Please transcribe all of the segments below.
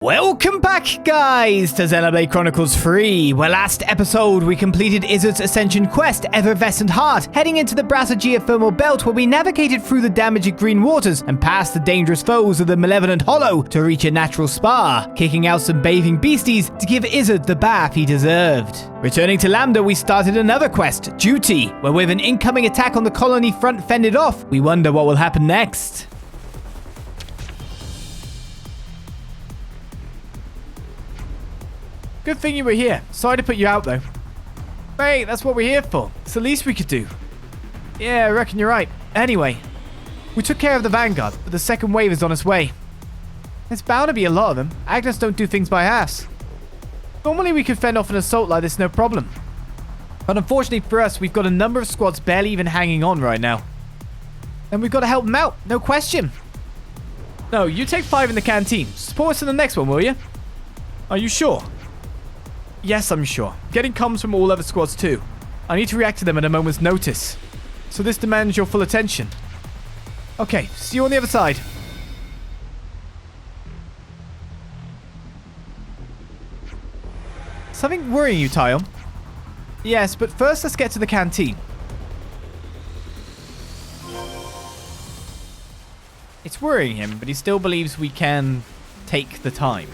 Welcome back, guys, to Xenoblade Chronicles 3, where last episode we completed Izzard's Ascension quest, Effervescent Heart, heading into the Brasa geothermal belt where we navigated through the damaging green waters and past the dangerous foes of the Malevolent Hollow to reach a natural spa, kicking out some bathing beasties to give Izzard the bath he deserved. Returning to Lambda, we started another quest, Duty, where with an incoming attack on the colony front fended off, we wonder what will happen next. Good thing you were here. Sorry to put you out, though. Hey, that's what we're here for. It's the least we could do. Yeah, I reckon you're right. Anyway, we took care of the Vanguard, but the second wave is on its way. There's bound to be a lot of them. Agnes don't do things by halves. Normally we could fend off an assault like this no problem. But unfortunately for us, we've got a number of squads barely even hanging on right now. And we've got to help them out, no question. No, you take 5 in the canteen. Support us in the next one, will you? Are you sure? Yes, I'm sure. Getting comms from all other squads too. I need to react to them at a moment's notice. So this demands your full attention. Okay, see you on the other side. Something worrying you, Tyom? Yes, but first let's get to the canteen. It's worrying him, but he still believes we can take the time.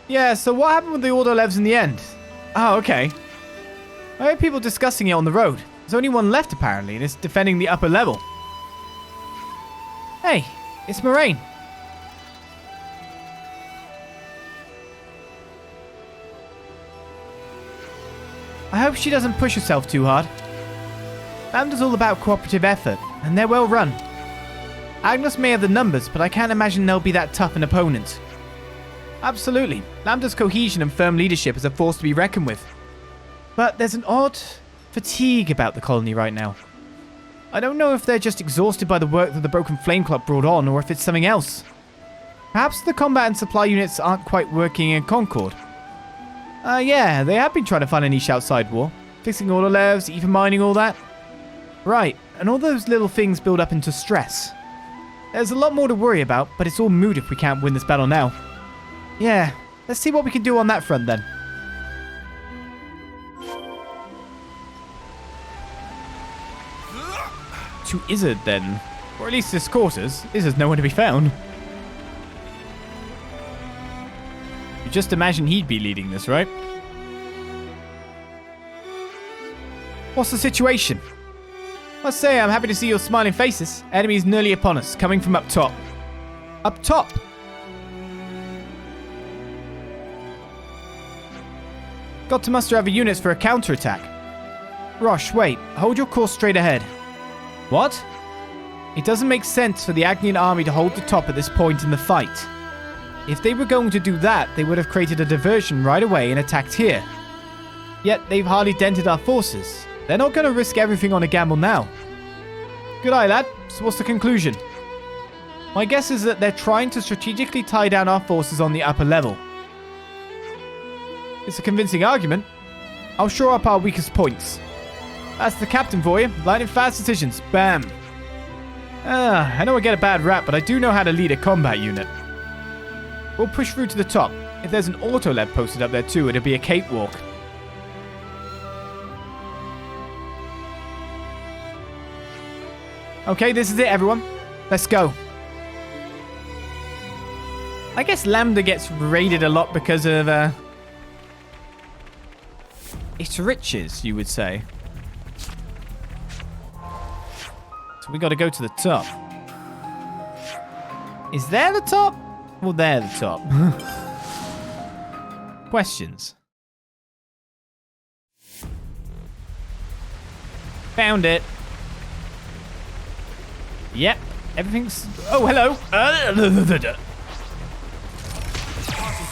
Yeah, so what happened with the Auto Levs in the end? Oh, okay. I heard people discussing it on the road. There's only one left apparently, and it's defending the upper level. Hey, it's Moraine. I hope she doesn't push herself too hard. Lambda's all about cooperative effort, and they're well run. Agnes may have the numbers, but I can't imagine they'll be that tough an opponent. Absolutely. Lambda's cohesion and firm leadership is a force to be reckoned with. But there's an odd fatigue about the colony right now. I don't know if they're just exhausted by the work that the Broken Flame Club brought on, or if it's something else. Perhaps the combat and supply units aren't quite working in concord. Yeah, they have been trying to find a niche outside war. Fixing autolevs, even mining, all that. Right, and all those little things build up into stress. There's a lot more to worry about, but it's all moot if we can't win this battle now. Yeah, let's see what we can do on that front then. To Izzard then. Or at least his quarters. Izzard's nowhere to be found. You just imagine he'd be leading this, right? What's the situation? Must say I'm happy to see your smiling faces. Enemies nearly upon us, coming from up top. Up top? Got to muster other units for a counterattack. Rosh, wait. Hold your course straight ahead. What? It doesn't make sense for the Agnian army to hold the top at this point in the fight. If they were going to do that, they would have created a diversion right away and attacked here. Yet they've hardly dented our forces. They're not going to risk everything on a gamble now. Good eye, lad. So what's the conclusion? My guess is that they're trying to strategically tie down our forces on the upper level. It's a convincing argument. I'll shore up our weakest points. That's the captain for you. Lightning fast decisions. Bam. I know I get a bad rap, but I do know how to lead a combat unit. We'll push through to the top. If there's an auto-lev posted up there too, it'll be a cakewalk. Okay, this is it, everyone. Let's go. I guess Lambda gets raided a lot because of, its riches, you would say. So we got to go to the top. Is there the top? Well, there the top. Questions. Found it. Yep. Everything's... Oh, hello. Can't even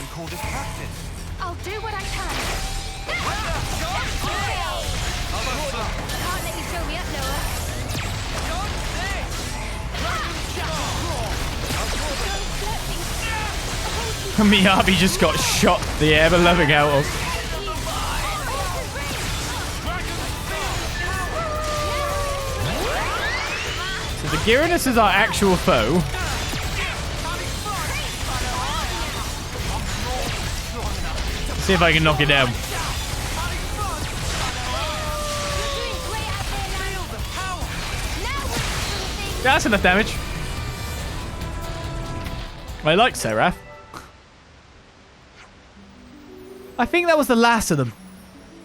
call this practice. I'll do what I can. Can't let you show me up, Noah. Don't Miyabi just got shot the ever-loving out of. So the Gyarados is our actual foe. See if I can knock it down. That's enough damage. I like Seraph. I think that was the last of them.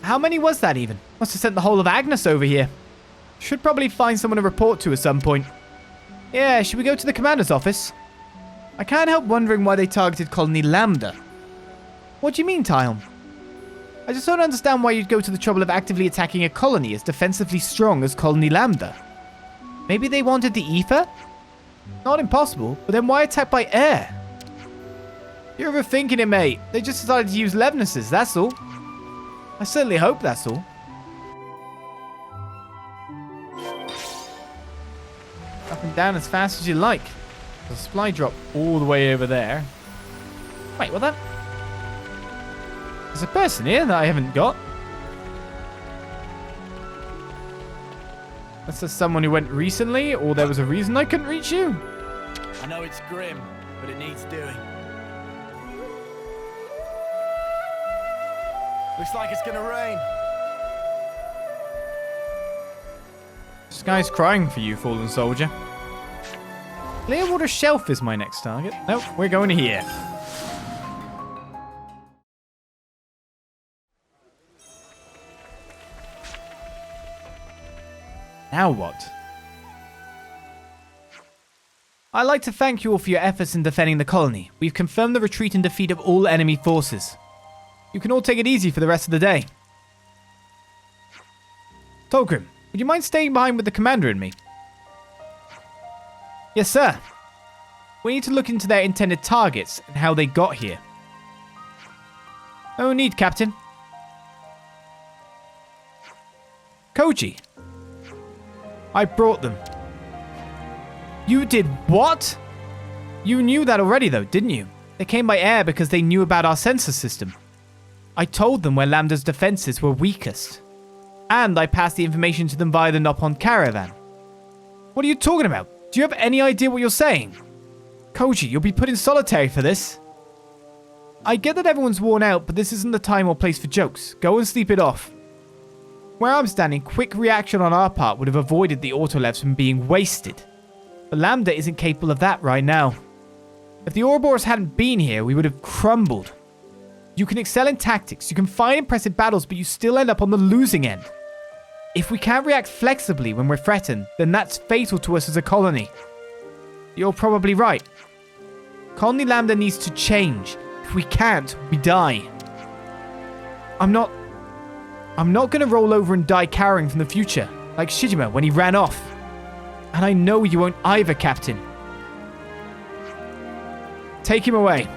How many was that even? Must have sent the whole of Agnes over here. Should probably find someone to report to at some point. Yeah, should we go to the commander's office? I can't help wondering why they targeted Colony Lambda. What do you mean, Tyom? I just don't understand why you'd go to the trouble of actively attacking a colony as defensively strong as Colony Lambda. Maybe they wanted the ether? Not impossible, but then why attack by air? You're overthinking it, mate. They just decided to use Levnesses, that's all. I certainly hope that's all. Up and down as fast as you like. There's a supply drop all the way over there. Wait, what that? There's a person here that I haven't got. That's just someone who went recently, or there was a reason I couldn't reach you. I know it's grim, but it needs doing. Looks like it's gonna rain. This guy's crying for you, fallen soldier. Clearwater Shelf is my next target. Nope, we're going here. Now what? I'd like to thank you all for your efforts in defending the colony. We've confirmed the retreat and defeat of all enemy forces. You can all take it easy for the rest of the day. Tolgrim, would you mind staying behind with the commander and me? Yes, sir. We need to look into their intended targets and how they got here. No need, Captain. Koji. I brought them. You did what? You knew that already though, didn't you? They came by air because they knew about our sensor system. I told them where Lambda's defenses were weakest. And I passed the information to them via the Nopon caravan. What are you talking about? Do you have any idea what you're saying? Koji, you'll be put in solitary for this. I get that everyone's worn out, but this isn't the time or place for jokes. Go and sleep it off. Where I'm standing, quick reaction on our part would have avoided the Autolevs from being wasted. But Lambda isn't capable of that right now. If the Ouroboros hadn't been here, we would have crumbled. You can excel in tactics, you can fight impressive battles, but you still end up on the losing end. If we can't react flexibly when we're threatened, then that's fatal to us as a colony. You're probably right. Colony Lambda needs to change. If we can't, we die. I'm not going to roll over and die cowering from the future, like Shijima when he ran off. And I know you won't either, Captain. Take him away.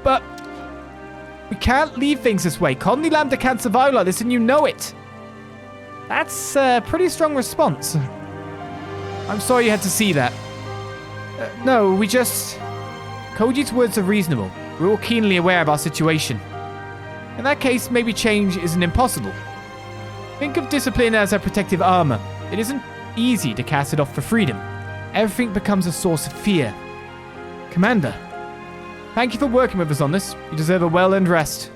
But we can't leave things this way. Colony Lambda can't survive like this, and you know it. That's a pretty strong response. I'm sorry you had to see that. No, we just... Koji's words are reasonable. We're all keenly aware of our situation. In that case, maybe change isn't impossible. Think of discipline as a protective armor. It isn't easy to cast it off for freedom. Everything becomes a source of fear. Commander, thank you for working with us on this. You deserve a well-earned rest.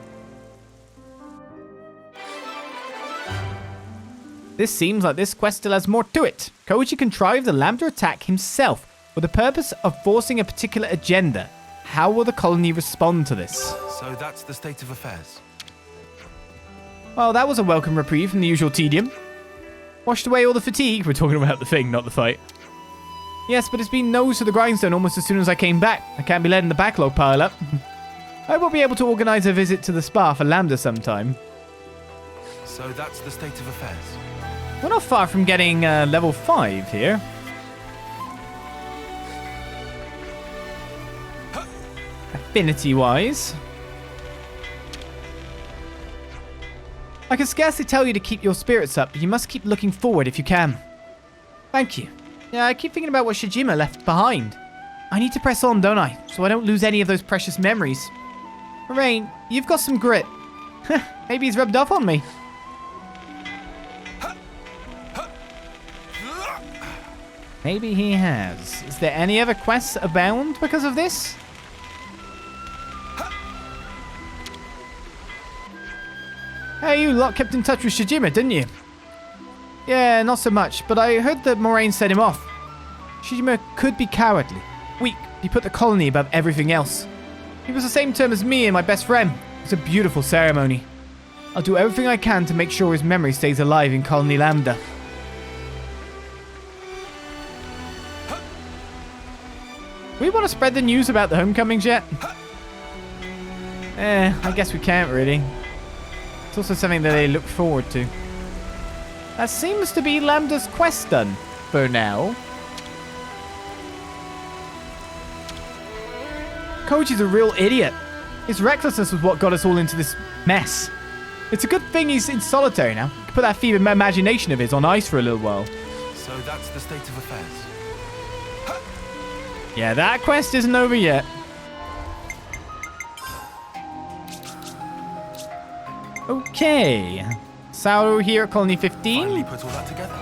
This seems like this quest still has more to it. Koji contrived the Lambda attack himself for the purpose of forcing a particular agenda. How will the colony respond to this? So that's the state of affairs. Well, that was a welcome reprieve from the usual tedium. Washed away all the fatigue. We're talking about the thing, not the fight. Yes, but it's been nose to the grindstone almost as soon as I came back. I can't be letting the backlog pile up. I will be able to organize a visit to the spa for Lambda sometime. So that's the state of affairs. We're not far from getting level 5 here. Affinity-wise. I can scarcely tell you to keep your spirits up, but you must keep looking forward if you can. Thank you. Yeah, I keep thinking about what Shijima left behind. I need to press on, don't I? So I don't lose any of those precious memories. Rain, you've got some grit. Maybe he's rubbed off on me. Maybe he has. Is there any other quests abound because of this? Hey, you lot kept in touch with Shijima, didn't you? Yeah, not so much, but I heard that Moraine set him off. Shijima could be cowardly, weak. He put the colony above everything else. He was the same term as me and my best friend. It was a beautiful ceremony. I'll do everything I can to make sure his memory stays alive in Colony Lambda. We want to spread the news about the homecomings yet? I guess we can't really. It's also something that they look forward to. That seems to be Lambda's quest done, for now. Koichi's a real idiot. His recklessness was what got us all into this mess. It's a good thing he's in solitary now. Put that fevered imagination of his on ice for a little while. So that's the state of affairs. Yeah, that quest isn't over yet. Okay. Sauro here at Colony 15. Finally put all that together.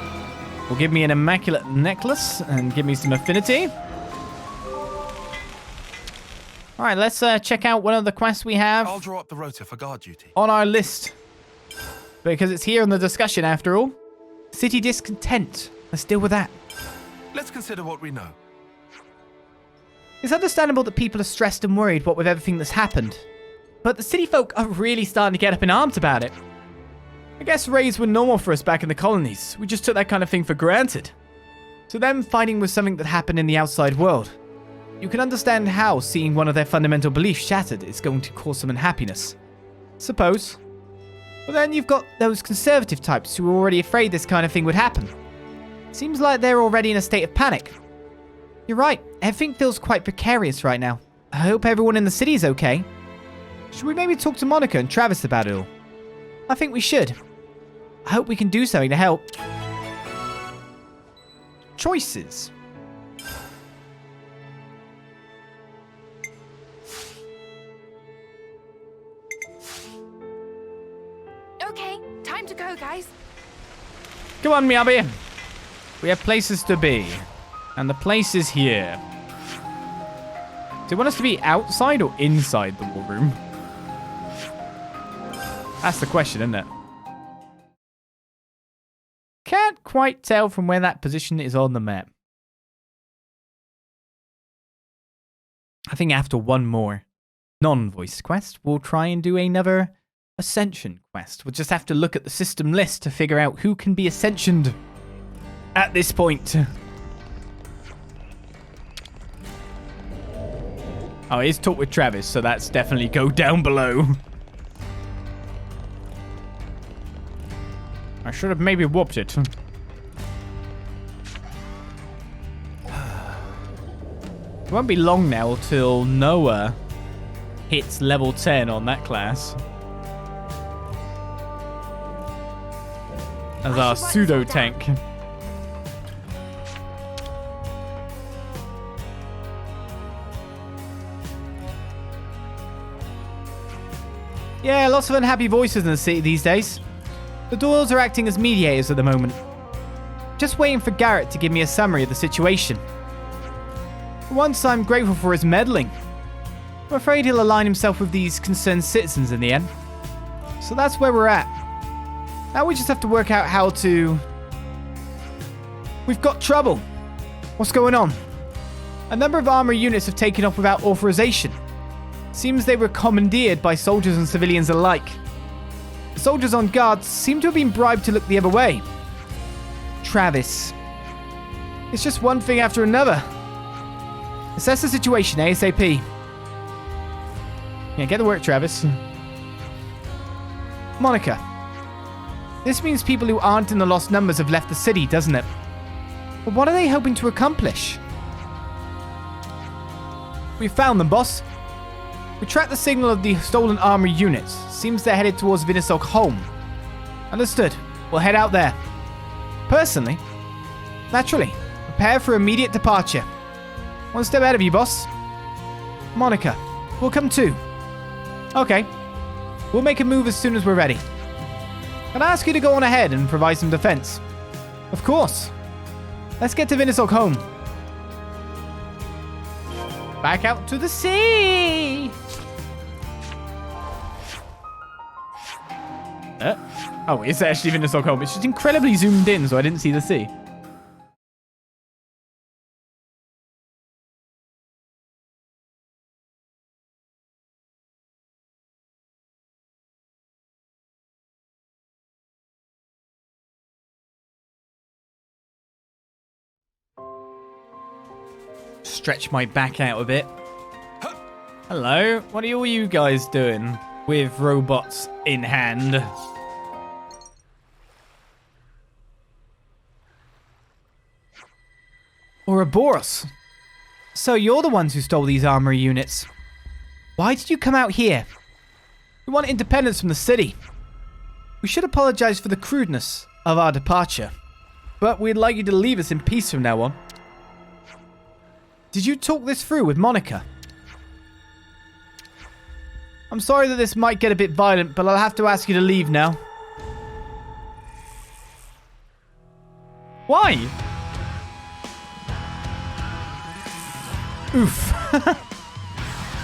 Will give me an immaculate necklace and give me some affinity. Alright, let's check out one of the quests we have I'll draw up the rota for guard duty. on our list. Because it's here in the discussion after all. City discontent. Let's deal with that. Let's consider what we know. It's understandable that people are stressed and worried what with everything that's happened. But the city folk are really starting to get up in arms about it. I guess raids were normal for us back in the colonies. We just took that kind of thing for granted. To them, fighting was something that happened in the outside world. You can understand how seeing one of their fundamental beliefs shattered is going to cause some unhappiness. Suppose. But then you've got those conservative types who are already afraid this kind of thing would happen. Seems like they're already in a state of panic. You're right, everything feels quite precarious right now. I hope everyone in the city is okay. Should we maybe talk to Monica and Travis about it all? I think we should. I hope we can do something to help. Choices. Okay, time to go, guys. Come on, Miyabi. We have places to be. And the place is here. Do you want us to be outside or inside the war room? That's the question, isn't it? Can't quite tell from where that position is on the map. I think after one more non-voice quest, we'll try and do another Ascension quest. We'll just have to look at the system list to figure out who can be Ascensioned at this point. Oh, it is talk with Travis, so that's definitely go down below. I should have maybe whooped it. It won't be long now till Noah hits level 10 on that class. As our pseudo tank. Yeah, lots of unhappy voices in the city these days. The Doyles are acting as mediators at the moment. Just waiting for Garrett to give me a summary of the situation. For once, I'm grateful for his meddling. I'm afraid he'll align himself with these concerned citizens in the end. So that's where we're at. Now we just have to work out how to... We've got trouble. What's going on? A number of armory units have taken off without authorization. Seems they were commandeered by soldiers and civilians alike. The soldiers on guard seem to have been bribed to look the other way. Travis. It's just one thing after another. Assess the situation ASAP. Yeah, get to work, Travis. Monica. This means people who aren't in the lost numbers have left the city, doesn't it? But what are they hoping to accomplish? We found them, boss. We tracked the signal of the stolen armory units. Seems they're headed towards Vinisok home. Understood. We'll head out there. Personally, naturally, prepare for immediate departure. One step ahead of you, boss. Monica, we'll come too. Okay. We'll make a move as soon as we're ready. Can I ask you to go on ahead and provide some defense? Of course. Let's get to Vinnisolk home. Back out to the sea! Oh, it's actually Vinnisolk home. It's just incredibly zoomed in, so I didn't see the sea. Stretch my back out a bit. Hello, what are all you guys doing with robots in hand? Ouroboros. So you're the ones who stole these armory units. Why did you come out here? We want independence from the city. We should apologize for the crudeness of our departure, but we'd like you to leave us in peace from now on. Did you talk this through with Monica? I'm sorry that this might get a bit violent, but I'll have to ask you to leave now. Why? Oof.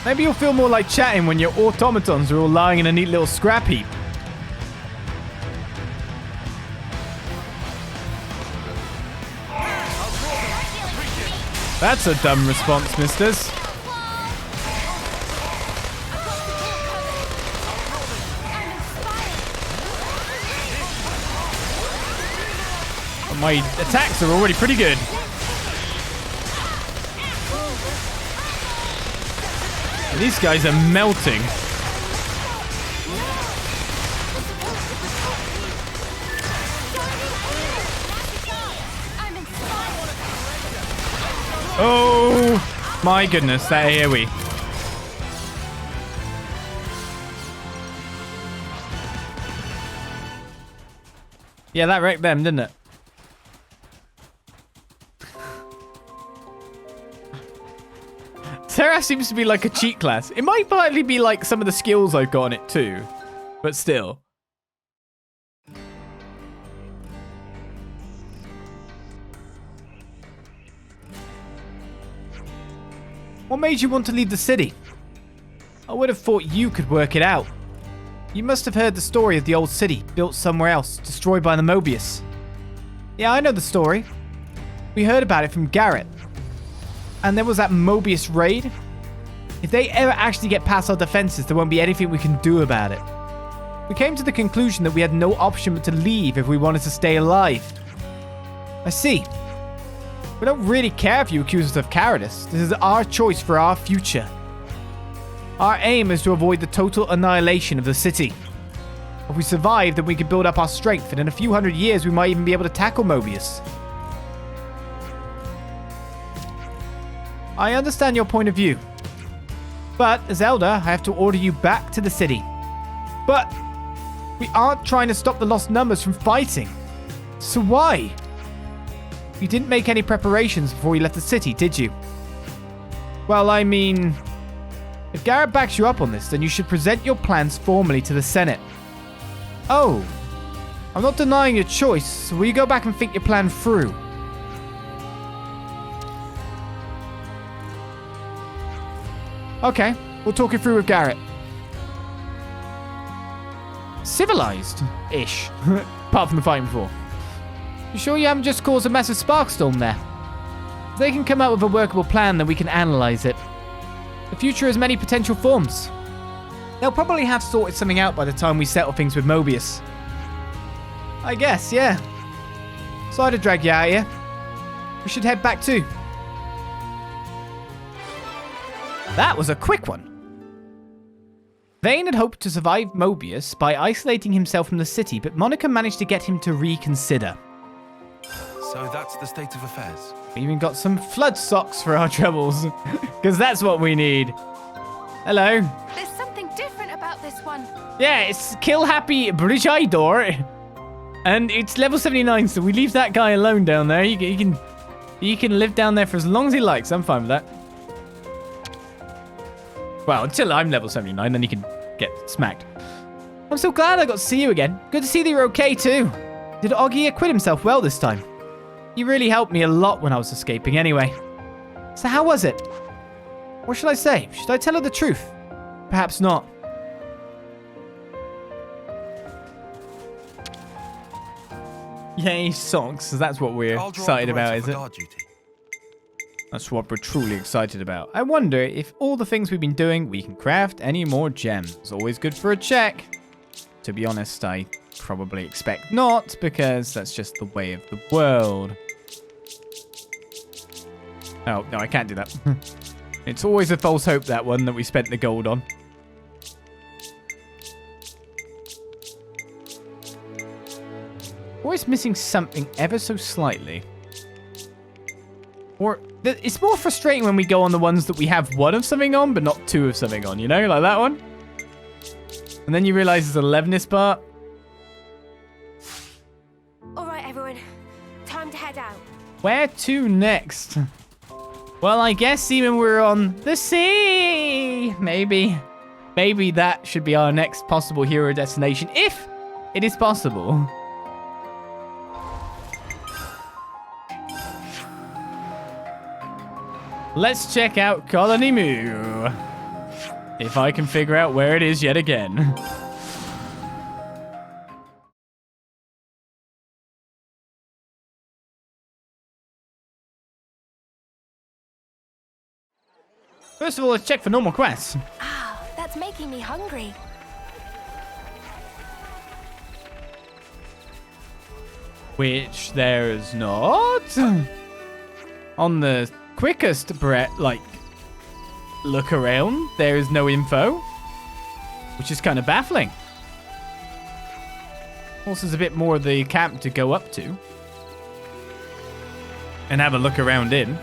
Maybe you'll feel more like chatting when your automatons are all lying in a neat little scrap heap. That's a dumb response, misters. My attacks are already pretty good. These guys are melting. Oh my goodness, that AoE. Yeah, that wrecked them, didn't it? Seraph seems to be like a cheat class. It might partly be like some of the skills I've got on it too, but still. What made you want to leave the city? I would have thought you could work it out. You must have heard the story of the old city built somewhere else, destroyed by the Mobius. Yeah, I know the story. We heard about it from Garrett. And there was that Mobius raid. If they ever actually get past our defenses, there won't be anything we can do about it. We came to the conclusion that we had no option but to leave if we wanted to stay alive. I see. We don't really care if you accuse us of cowardice. This is our choice for our future. Our aim is to avoid the total annihilation of the city. If we survive, then we can build up our strength, and in a few hundred years we might even be able to tackle Mobius. I understand your point of view. But, as Elder, I have to order you back to the city. But, we aren't trying to stop the lost numbers from fighting. So why? You didn't make any preparations before you left the city, did you? Well, I mean, if Garrett backs you up on this, then you should present your plans formally to the Senate. Oh, I'm not denying your choice, so will you go back and think your plan through? Okay, we'll talk it through with Garrett. Civilized-ish, apart from the fighting before. You sure you haven't just caused a massive sparkstorm there? If they can come up with a workable plan, then we can analyze it. The future has many potential forms. They'll probably have sorted something out by the time we settle things with Mobius. I guess, yeah. Sorry to drag you out here. We should head back too. That was a quick one. Vane had hoped to survive Mobius by isolating himself from the city, but Monica managed to get him to reconsider. So that's the state of affairs. We even got some flood socks for our troubles, because that's what we need. Hello. There's something different about this one. Yeah, it's Kill Happy Brigidor, and it's level 79, so we leave that guy alone down there. He can live down there for as long as he likes. I'm fine with that. Well, until I'm level 79, then you can get smacked. I'm so glad I got to see you again. Good to see that you're okay too. Did Oggy acquit himself well this time? He really helped me a lot when I was escaping anyway. So how was it? What should I say? Should I tell her the truth? Perhaps not. Yay, socks. That's what we're excited about, is it? That's what we're truly excited about. I wonder if all the things we've been doing, we can craft any more gems. Always good for a check. To be honest, I probably expect not, because that's just the way of the world. Oh, no, I can't do that. It's always a false hope, that one, that we spent the gold on. Always missing something ever so slightly. Or, it's more frustrating when we go on the ones that we have one of something on, but not two of something on, you know? Like that one. And then you realize there's a 11th part. Alright, everyone. Time to head out. Where to next? Well, I guess even we're on the sea. Maybe that should be our next possible hero destination, if it is possible. Let's check out Colony Moo. If I can figure out where it is yet again. First of all, let's check for normal quests. Ah, that's making me hungry. Which there is not. On the quickest look around, there is no info, which is kind of baffling. Also, there's a bit more of the camp to go up to and have a look around in.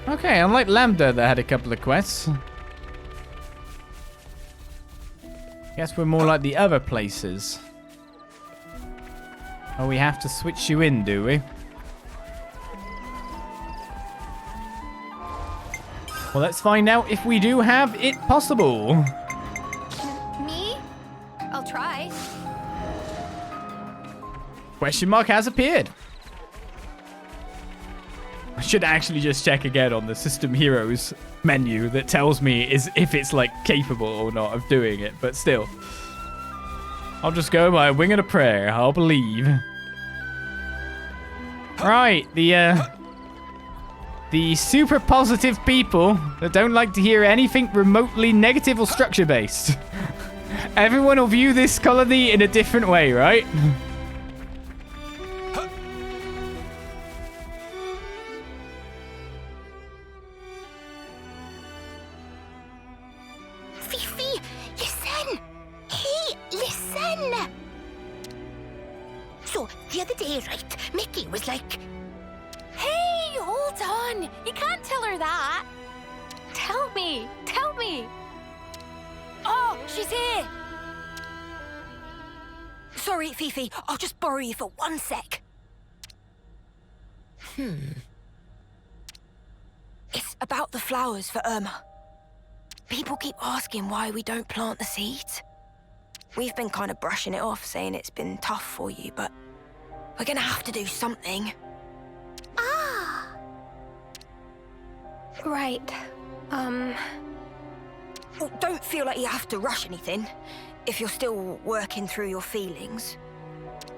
Okay, unlike Lambda that had a couple of quests. Guess we're more like the other places. Oh, we have to switch you in, do we? Well, let's find out if we do have it possible. Me? I'll try. Question mark has appeared. I should actually just check again on the System Heroes menu that tells me if it's like capable or not of doing it, but still. I'll just go by a wing and a prayer. I'll believe. Right, the super positive people that don't like to hear anything remotely negative or structure based. Everyone will view this colony in a different way, right? The other day, right, Mickey was like... Hey, hold on. You can't tell her that. Tell me. Tell me. Oh, she's here. Sorry, Fifi. I'll just borrow you for 1 sec. It's about the flowers for Irma. People keep asking why we don't plant the seeds. We've been kind of brushing it off, saying it's been tough for you, but... we're gonna have to do something. Ah. Right. Well, don't feel like you have to rush anything, if you're still working through your feelings.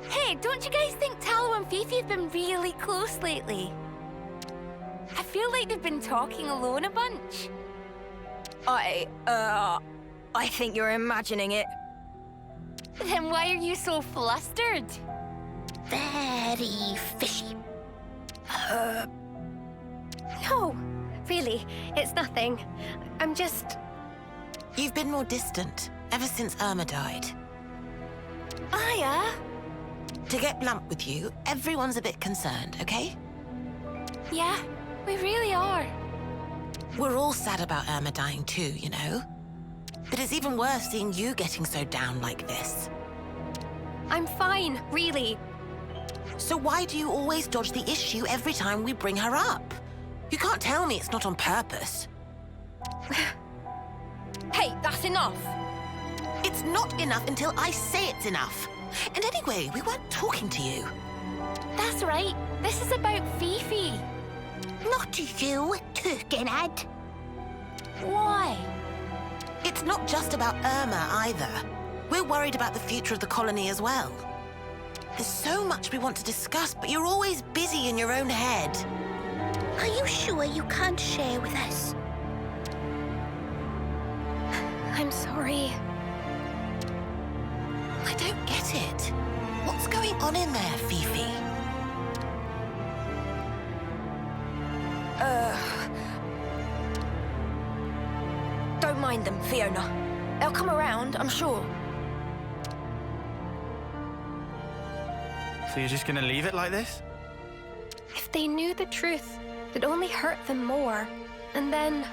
Hey, don't you guys think Tallow and Fifi have been really close lately? I feel like they've been talking alone a bunch. I think you're imagining it. Then why are you so flustered? Very fishy. No, really, it's nothing. I'm just... You've been more distant ever since Irma died. Aya? To get blunt with you, everyone's a bit concerned, okay? Yeah, we really are. We're all sad about Irma dying too, you know? But it's even worse seeing you getting so down like this. I'm fine, really. So why do you always dodge the issue every time we bring her up? You can't tell me it's not on purpose. Hey, that's enough. It's not enough until I say it's enough. And anyway, we weren't talking to you. That's right. This is about Fifi. Not you, Turkenhead. Why? It's not just about Irma either. We're worried about the future of the colony as well. There's so much we want to discuss, but you're always busy in your own head. Are you sure you can't share with us? I'm sorry. I don't get it. What's going on in there, Fifi? Don't mind them, Fiona. They'll come around, I'm sure. So you're just gonna leave it like this? If they knew the truth, it'd only hurt them more. And then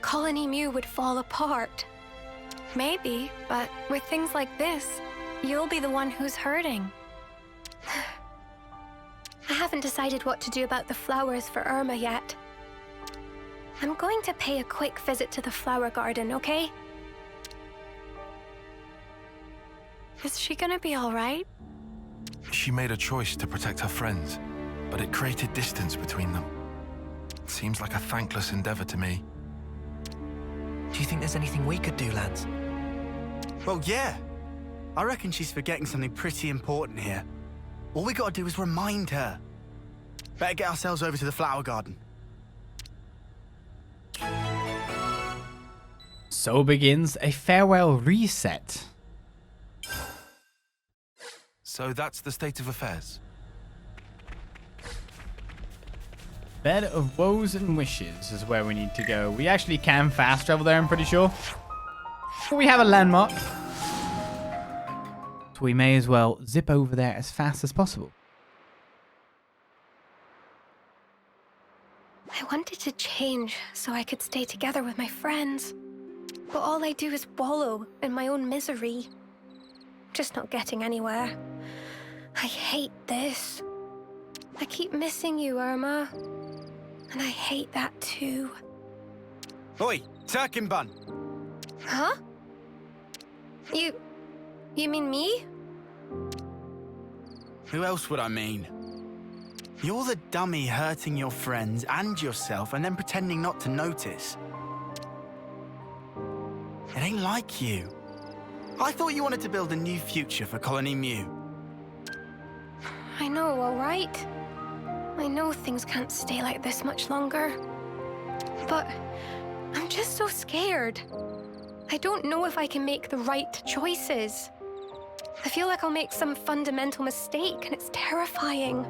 Colony Mew would fall apart. Maybe, but with things like this, you'll be the one who's hurting. I haven't decided what to do about the flowers for Irma yet. I'm going to pay a quick visit to the flower garden, okay? Is she gonna be all right? She made a choice to protect her friends, but it created distance between them. It seems like a thankless endeavor to me. Do you think there's anything we could do, lads? Well, yeah. I reckon she's forgetting something pretty important here. All we gotta do is remind her. Better get ourselves over to the flower garden. So begins a farewell reset. So that's the state of affairs. Bed of Woes and Wishes is where we need to go. We actually can fast travel there, I'm pretty sure. But we have a landmark. So we may as well zip over there as fast as possible. I wanted to change so I could stay together with my friends. But all I do is wallow in my own misery. Just not getting anywhere. I hate this. I keep missing you, Irma. And I hate that too. Oi, Turkin Bun! Huh? You mean me? Who else would I mean? You're the dummy hurting your friends and yourself and then pretending not to notice. It ain't like you. I thought you wanted to build a new future for Colony Mew. I know, all right. I know things can't stay like this much longer. But I'm just so scared. I don't know if I can make the right choices. I feel like I'll make some fundamental mistake, and it's terrifying.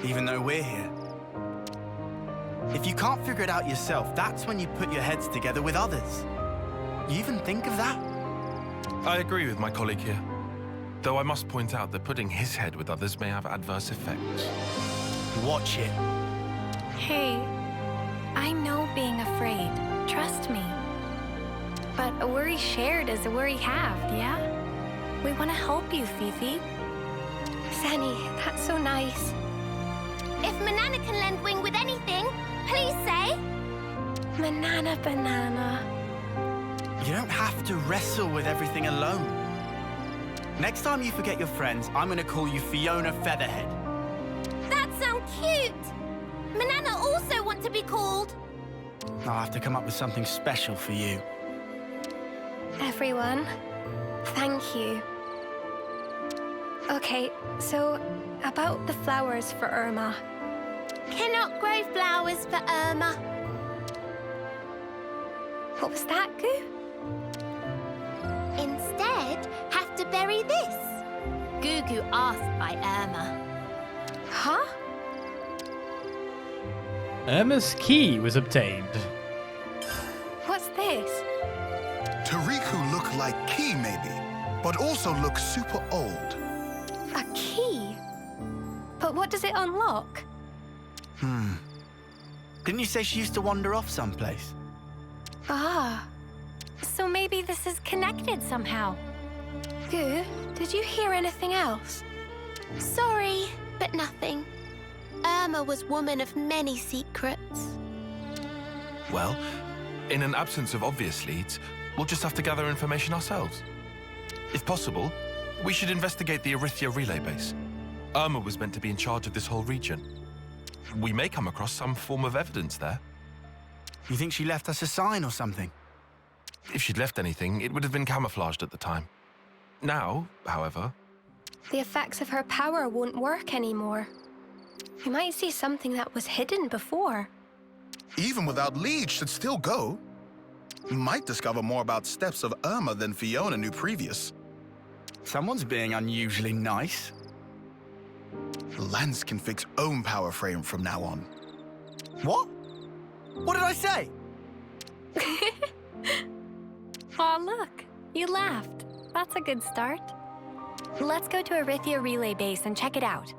Even though we're here. If you can't figure it out yourself, that's when you put your heads together with others. You even think of that? I agree with my colleague here. Though I must point out that putting his head with others may have adverse effects. Watch it. Hey, I know being afraid. Trust me. But a worry shared is a worry halved, yeah? We want to help you, Fifi. Zanny, that's so nice. If Manana can lend wing with anything, please say. Manana banana. You don't have to wrestle with everything alone. Next time you forget your friends, I'm gonna call you Fiona Featherhead. That sounds cute. Manana also want to be called. I'll have to come up with something special for you. Everyone, thank you. Okay, so about the flowers for Irma. Cannot grow flowers for Irma. What was that, Goo? Instead, have to bury this. Gugu asked by Irma. Huh? Irma's key was obtained. What's this? Tariku look like key maybe, but also look super old. A key? But what does it unlock? Didn't you say she used to wander off someplace? Ah, so maybe this is connected somehow. Goo, did you hear anything else? Sorry, but nothing. Irma was woman of many secrets. Well, in an absence of obvious leads, we'll just have to gather information ourselves. If possible, we should investigate the Erythia relay base. Irma was meant to be in charge of this whole region. We may come across some form of evidence there. You think she left us a sign or something? If she'd left anything, it would have been camouflaged at the time. Now, however... The effects of her power won't work anymore. We might see something that was hidden before. Even without leads, should still go. Might discover more about steps of Irma than Fiona knew previous. Someone's being unusually nice. Lance can fix own power frame from now on. What? What did I say? Aw, look. You laughed. That's a good start. Let's go to Erythia relay base and check it out.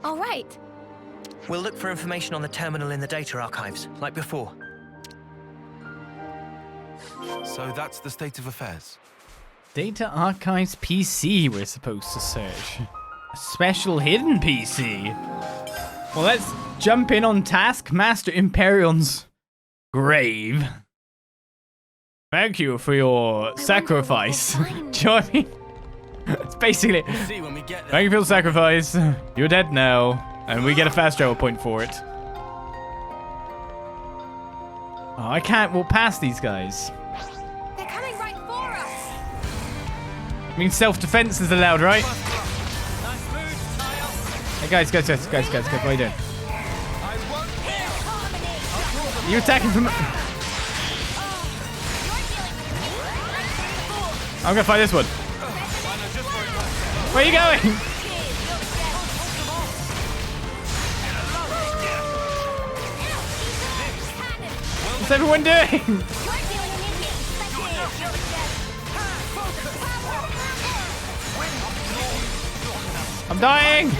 All right. We'll look for information on the terminal in the data archives, like before. So that's the state of affairs. Data Archives PC we're supposed to search. A special hidden PC. Well, let's jump in on Taskmaster Imperion's grave. Thank you for your sacrifice. Do you know what I mean? It's basically, We'll see when we get there. thank you for the sacrifice. You're dead now. And we get a fast travel point for it. Oh, I can't walk past these guys. They're coming right for us. I mean, self-defense is allowed, right? Hey, guys, what are you doing? You attacking from... I'm gonna fight this one. Where are you going? What's everyone doing? I'm dying.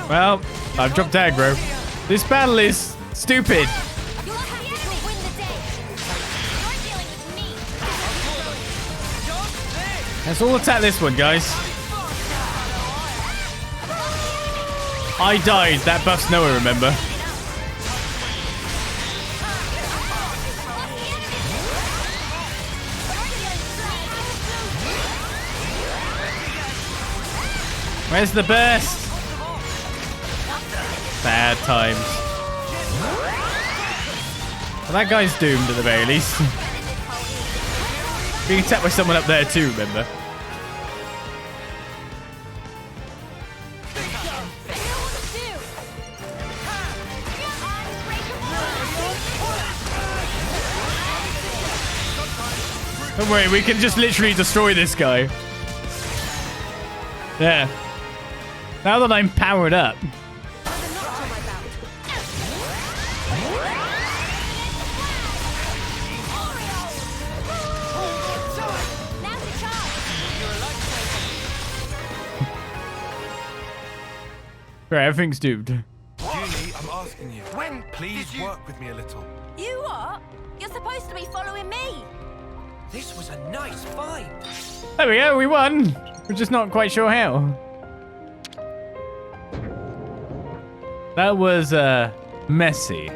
Well, I've dropped aggro. This battle is stupid. Let's all attack this one, guys. I died. That buffs Noah, remember? Where's the burst? Bad times. Well, that guy's doomed at the very least. Being attacked by someone up there too, remember? Don't worry, we can just literally destroy this guy. There. Now that I'm powered up. Right, everything's doomed. Julie, I'm asking you. When Please did you... work with me a little. You what? You're supposed to be following me. This was a nice find. There we go, we won. We're just not quite sure how. That was messy.